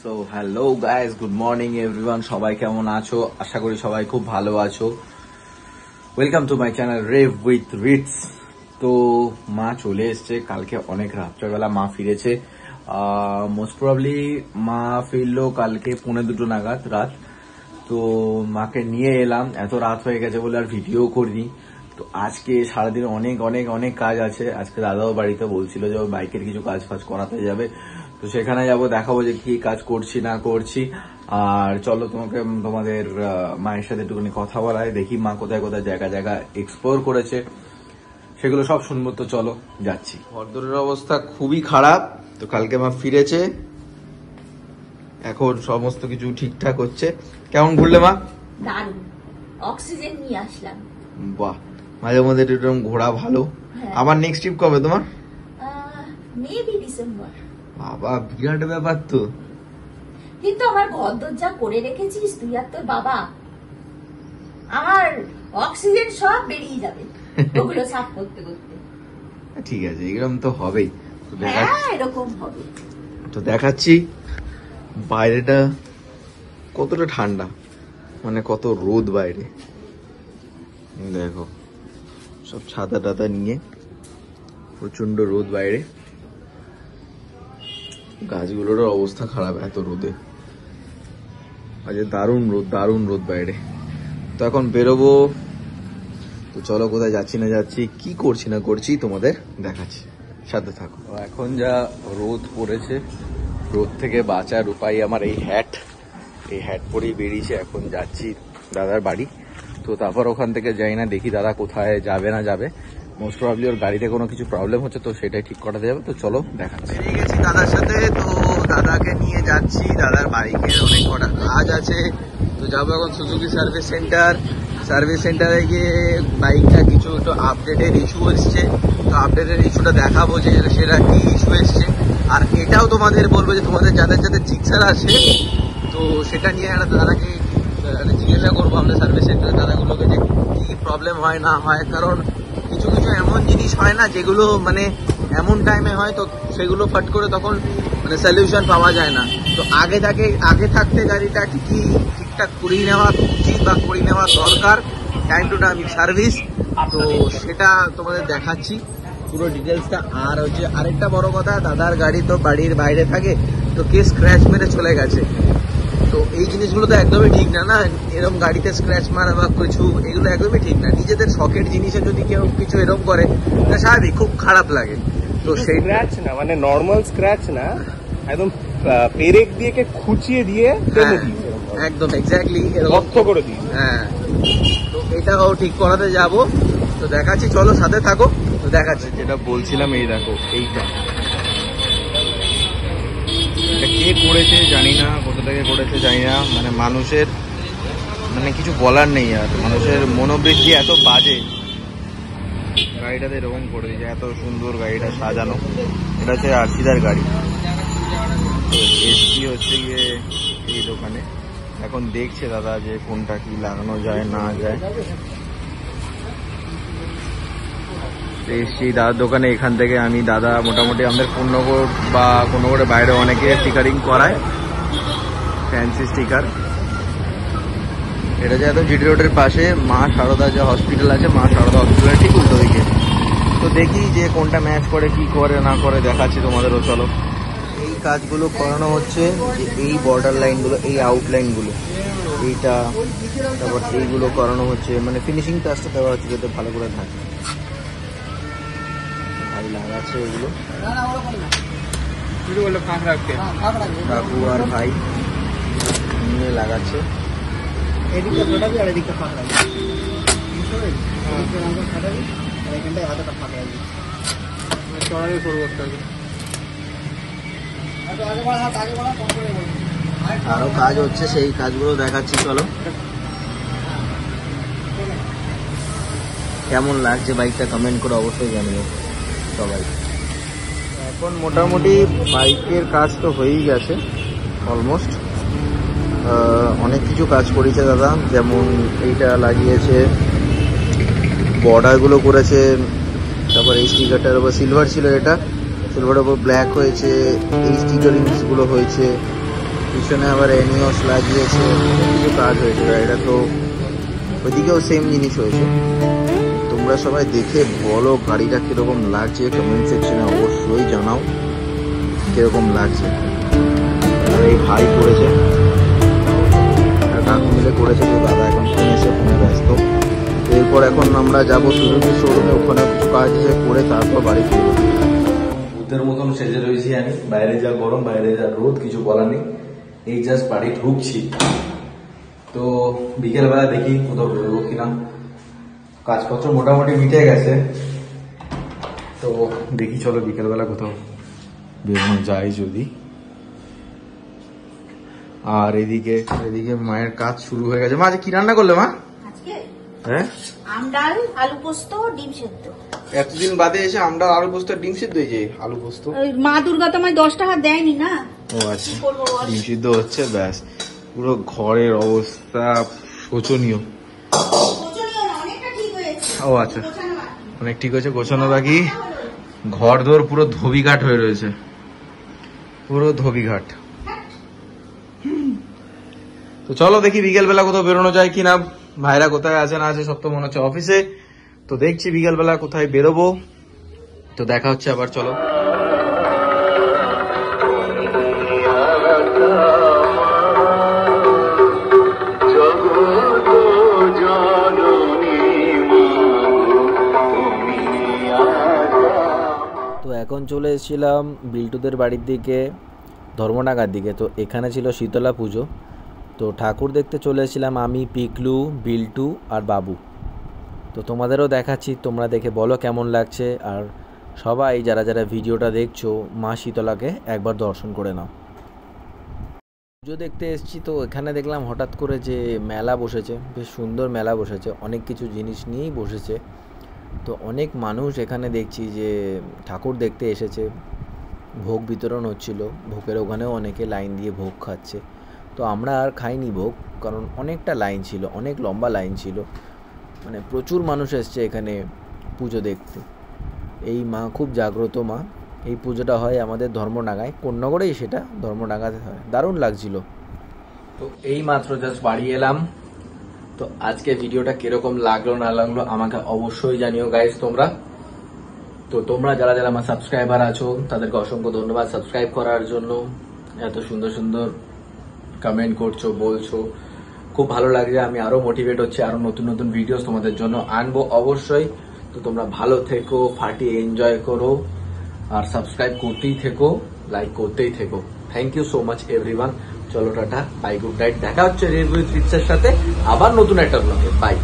So hello guys, good morning everyone. সবাই কেমন আছো? আশা করি সবাই খুব ভালো আছো। Welcome to my channel rev with Rits. তো মা চলে এসছে কালকে অনেক রাত্রেবেলা মা ফিরেছে। মোস্ট প্রবাবলি মা ফিরলো কালকে 1:45 নাগাদ রাত। তো মাকে নিয়ে এলাম, এত রাত হয়ে গেছে বলে আর ভিডিও করিনি। তো আজকে সারাদিন অনেক অনেক অনেক কাজ আছে। আজকে দাদাও বাড়িতে বলছিল যে বাইকের কিছু কাজ ফাজ করাতে যাবে, তো সেখানে যাবো, দেখাবো যে কি কাজ করছি না করছি। আর চলো তোমাদের মায়ের সাথে একটুখানি কথা বলায়, দেখি মা কোথায় কোথায় জায়গা এক্সপ্লোর করেছে, সেগুলো সব শুনবো। তো চলো যাচ্ছি। ঘরদোরের অবস্থা খুবই খারাপ। তো কালকে মা ফিরেছে, এখন সমস্ত কিছু ঠিকঠাক হচ্ছে। কেমন ঘুরলে মা? দারুণ, অক্সিজেন নিয়ে আসলাম। বাহ, মাঝে মধ্যে এরকম ঘোরা ভালো। আবার নেক্সট ট্রিপ কবে তোমার? Maybe December. বাবা, বিরাট ব্যাপার তো। কিন্তু আমার ঘর দরজা করে রেখেছিস তুই আর তোর বাবা, আমার অক্সিজেন সব বেরিয়ে যাবে ওগুলো সাফ করতে করতে। ঠিক আছে, এরকম তো হবেই। হ্যাঁ, এরকম হবে। তো দেখাচ্ছি বাইরেটা কতটা ঠান্ডা, মানে কত রোদ বাইরে। দেখো সব ছাতা টাতা নিয়ে, প্রচন্ড রোদ বাইরে। গাছগুলোর অবস্থা খারাপ এত রোদে। আজ দারুণ রোদ বাইরে। তো এখন বেরোবো। তো চলো, কোথায় যাচ্ছি না যাচ্ছি, কি করছি না করছি তোমাদের দেখাচ্ছি, সাথে থাকো। এখন যা রোদ পড়েছে, রোদ থেকে বাঁচার উপায় আমার এই হ্যাট পরেই বেরিয়েছে। এখন যাচ্ছি দাদার বাড়ি। তো তারপর ওখান থেকে যাই না, দেখি দাদা কোথায় যাবে না যাবে। মোস্ট প্রবাবলি ওর গাড়িতে কোনো কিছু প্রবলেম হচ্ছে, তো সেটাই ঠিক করাতে যাবে। তো চলো দেখাচ্ছি। বেরিয়ে গেছি দাদার সাথে। তো দাদাকে নিয়ে যাচ্ছি, দাদার বাইকের অনেক কটা কাজ আছে। তো যাবো এখন সুজুকি সার্ভিস সেন্টারে গিয়ে বাইকটা কিছু একটু আপডেটের ইস্যু এসছে। তো আপডেটের ইস্যুটা দেখাবো যে সেটা কি ইস্যু এসছে। আর এটাও তোমাদের বলবো যে তোমাদের যাদের জিক্সার আছে, তো সেটা নিয়ে একটা দাদাকে জিজ্ঞাসা করবো আমরা সার্ভিস সেন্টারের দাদাগুলোকে যে কি প্রবলেম হয় না হয়। কারণ কিছু এমন জিনিস হয় না যেগুলো মানে এমন টাইমে হয়, তো সেগুলো ফট করে তখন মানে সলিউশন পাওয়া যায় না। তো আগে থাকতে গাড়িটা ঠিকঠাক করিয়ে নেওয়া উচিত বা করিয়ে নেওয়া দরকার, টাইম টু টাইম সার্ভিস। তো সেটা তোমাদের দেখাচ্ছি পুরো ডিটেলসটা। আর হচ্ছে আরেকটা বড় কথা, দাদার গাড়ি তো বাড়ির বাইরে থাকে, তো কে স্ক্র্যাচ মেরে চলে গেছে। তো এই জিনিসগুলো তো একদমই ঠিক না, এরকম গাড়িতে স্ক্র্যাচ মারা বা কিছু, এগুলো একদমই ঠিক না। নিজেদের শখের জিনিসে যদি কেউ কিছু এরকম করে, তা স্বাভাবিক খুব খারাপ লাগে। তো সেই স্ক্র্যাচ না, মানে নর্মাল স্ক্র্যাচ না, একদম পেরেক দিয়ে খুঁচিয়ে দিয়ে একদম এক্স্যাক্টলি রক্ত করে দিই। হ্যাঁ, তো এটাও ঠিক করাতে যাব। তো দেখাচ্ছি, চলো সাথে থাকো। তো দেখাচ্ছি যেটা বলছিলাম, এই দেখো এইটা কে করেছে জানি না, কোথা থেকে করেছে জানি না। মানে মানুষের মানে কিছু বলার নেই। আর মানুষের মনোবৃত্তি এত বাজে, গাড়িটাতে এরকম করে দিয়েছে। এত সুন্দর গাড়িটা সাজানো, এটা হচ্ছে আরসিদার গাড়ি। তো এসছি হচ্ছে গিয়ে এই দোকানে, এখন দেখছে দাদা যে কোনটা কি লাগানো যায় না যায়। এসছি দাদার দোকানে। এখান থেকে দাদা মোটামুটি আমাদের পূর্ণগড় বা কোনোগড়ের বাইরে অনেকে স্টিকারিং করায়, ফ্যান্সি স্টিকার। এটা যে এত জিডি রোডের পাশে মা সারদা যে হসপিটাল আছে, মা সারদা হসপিটালের ঠিক উল্টো দিকে। তো দেখি যে কোনটা ম্যাচ করে, কি করে না করে দেখাচ্ছি তোমাদেরও। চলো, এই কাজগুলো করানো হচ্ছে, যে এই বর্ডার লাইনগুলো, এই আউটলাইনগুলো, এইটা, তারপর এইগুলো করানো হচ্ছে, মানে ফিনিশিং টাচটা দেওয়া হচ্ছে যাতে ভালো করে থাকে। ভাই লাগাচ্ছে এগুলো, কাকু আর ভাই নিয়ে লাগাচ্ছে। আরো কাজ হচ্ছে, সেই কাজগুলো দেখাচ্ছি। চলো, কেমন লাগছে বাইকটা কমেন্ট করে অবশ্যই জানিও সবাই। এখন মোটামুটি বাইকের কাজ তো হয়েই গেছে অলমোস্ট। অনেক কিছু কাজ করেছে দাদা, যেমন এইটা লাগিয়েছে, বর্ডারগুলো করেছে, তারপর এই স্টিকারটার উপর সিলভার ছিল, এটা সিলভারের উপর ব্ল্যাক হয়েছে, এই স্টিকারিংসগুলো হয়েছে, পিছনে আবার এনিওস লাগিয়েছে, কিছু কাজ হয়েছে। এটা তো ওইদিকেও সেম জিনিস হয়েছে। তোমরা সবাই দেখে বলো গাড়িটা কিরকম লাগছে, কমেন্ট সেকশনে অবশ্যই জানাও কিরকম লাগছে। এই ভাই করেছে আর কাকু মিলে করেছে, তো দাদা এখন ফোনে ব্যস্ত। এরপর এখন আমরা যাবো সুজুকি শোরুমে, ওখানে কিছু কাজ আছে করে তারপর বাড়ি ফিরবো। ভূতের মতন সেজে রয়েছি আমি, বাইরে যা গরম, বাইরে যা রোদ, কিছু বলার নেই। এই জাস্ট বাড়ি ঢুকছি, তো বিকেলবেলা দেখি কোথাও বেরোবো কিনা। কাজপত্র মোটামুটি মিটে গেছে, তো দেখি চলো বিকেলবেলা কোথাও বেরোনো যায় যদি। আর এদিকে মায়ের কাজ শুরু হয়ে গেছে। মা আজ কি রান্না করলে মা? আজকে হ্যাঁ, আমডাল, আলু পোস্ত, ডিম সেদ্ধ। এতদিন বাদে এসে আমরা আলু পোস্ত ডিম সিদ্ধ হয়েছে। আলু পোস্ত মা দুর্গা তো আমায় 10 টাকা দেয়নি না। ও আচ্ছা, ডিম সিদ্ধ হচ্ছে, ব্যাস। পুরো ঘরের অবস্থা শোচনীয়। ও আচ্ছা, অনেক ঠিক হয়েছে, গোছানো বাকি। ঘর দোর পুরো ধোবিঘাট হয়ে রয়েছে, পুরো ধোবিঘাট। তো চলো দেখি বিকেলবেলা কোথাও বেরোনো যায় কিনা। ভাইরা কোথায় আছে না আছে, সব তো মনে হচ্ছে অফিসে। তো দেখছি বিকেলবেলা কোথায় বেরোবো, তো দেখা হচ্ছে আবার। চলো। তো এখন চলে এসেছিলাম বিল্টুদের বাড়ির দিকে, ধর্মডাঙ্গার দিকে। তো এখানে ছিল শীতলা পুজো, তো ঠাকুর দেখতে চলে এসেছিলাম আমি, পিকলু, বিল্টু আর বাবু। তো তোমাদেরও দেখাচ্ছি, তোমরা দেখে বলো কেমন লাগছে। আর সবাই যারা যারা ভিডিওটা দেখছো, মা শীতলাকে একবার দর্শন করে নাও। পুজো দেখতে এসেছি, তো এখানে দেখলাম হঠাৎ করে যে মেলা বসেছে, বেশ সুন্দর মেলা বসেছে, অনেক কিছু জিনিস নিয়েই বসেছে। তো অনেক মানুষ এখানে দেখছি যে ঠাকুর দেখতে এসেছে, ভোগ বিতরণ হচ্ছিল, ভোগের ওখানেও অনেকে লাইন দিয়ে ভোগ খাচ্ছে। তো আমরা আর খাইনি ভোগ, কারণ অনেকটা লাইন ছিল, অনেক লম্বা লাইন ছিল, মানে প্রচুর মানুষ এসছে এখানে পুজো দেখতে। এই মা খুব জাগ্রত মা, এই পুজোটা হয় আমাদের ধর্মডাঙ্গায়, কোন্নগরেই সেটা, ধর্মডাঙ্গাতে হয়। দারুণ লাগছিল। তো এই মাত্র জাস্ট বাড়ি এলাম। তো আজকে ভিডিওটা কিরকম লাগলো না লাগলো আমাকে অবশ্যই জানিও গাইস তোমরা। তো তোমরা যারা যারা আমার সাবস্ক্রাইবার আছো তাদেরকে অসংখ্য ধন্যবাদ সাবস্ক্রাইব করার জন্য। এত সুন্দর সুন্দর কমেন্ট করছো, বলছো, খুব ভালো লাগছে। আমি আরো মোটিভেট হচ্ছে, আরো নতুন নতুন ভিডিওস তোমাদের জন্য আনবো অবশ্যই। তো তোমরা ভালো থেকো, ফাটিয়ে এনজয় করো, আর সাবস্ক্রাইব করতেই থেকো, লাইক করতেই থেকো। Thank you so much everyone. চলো টাটা, বাই, গুড নাইট। দেখা হচ্ছে রেড উইথ রিটসের সাথে আবার নতুন একটা ব্লগে। বাই।